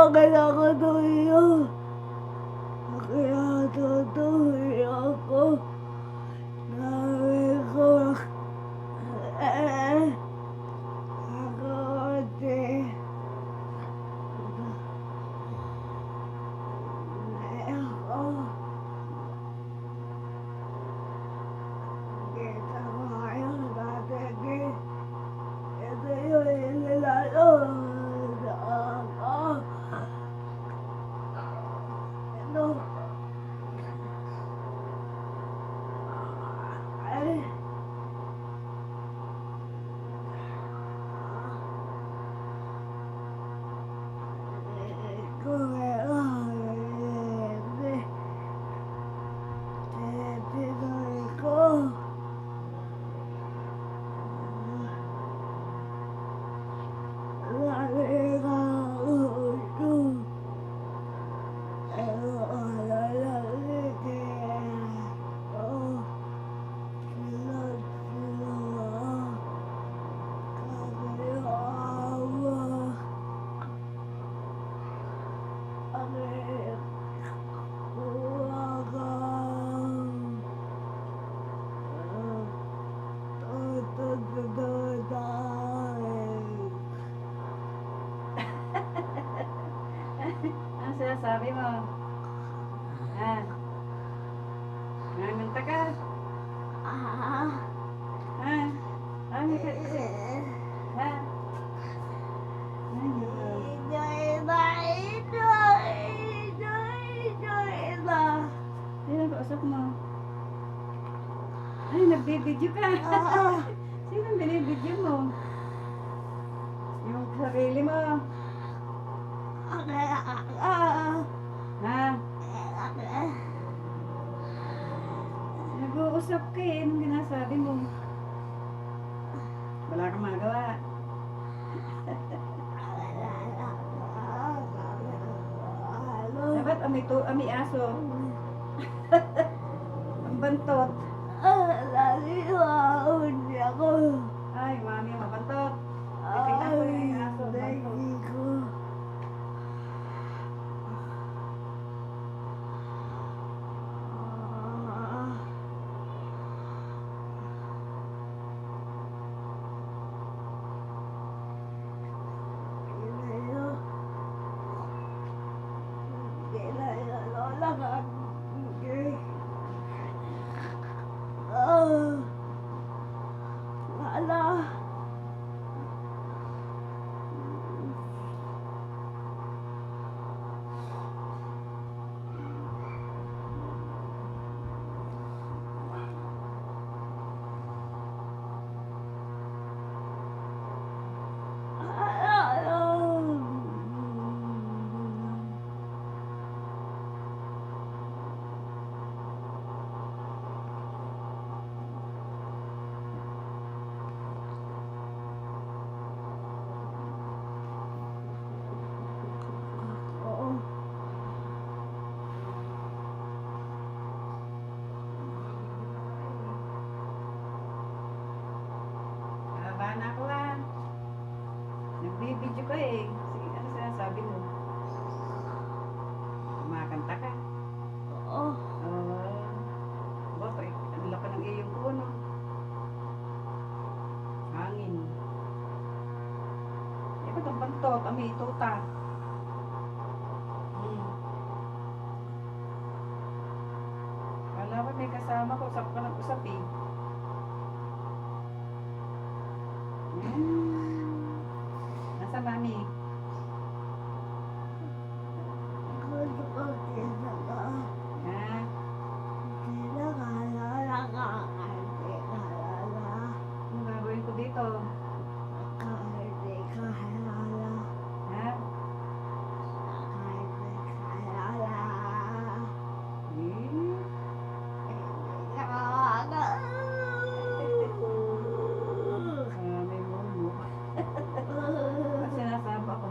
kailangan tuyo. Kaya tutuloy ako. Sabi ko, ako kasi. Ako. Kita ko ngayon dati. Ito yung nilalaro sa ako. Ito. Ay. Ano sinasabi mo? Ah. Nangunta ka? Ah. Ano ka kasi? Ha? Sino kausap mo? Ay, nagbibidyo ka. Sino binibidyo mo? Yung sarili mo. Ha? Nag-uusap ka eh. Anong ginasabi mo? Wala kang magawa. Dapat ami aso. Ang bantot. Ay, mami, mabantot. Tingnan ko yung aso. Bantot. Na ako ah. Nagbibidyo ka eh. Sige, ano sinasabi mo? Kumakanta ka? Oo. Bakit? Ang laki ng iyong puno. Hangin. Eh, ba't ang bantot? Ami, tuta. Kala ko may kasama ko. Usap ka ng usap eh. Nasa mami? Ha? Ano gagawin ko dito? Ha? May mumu. At sinasabi ako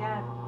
Yan.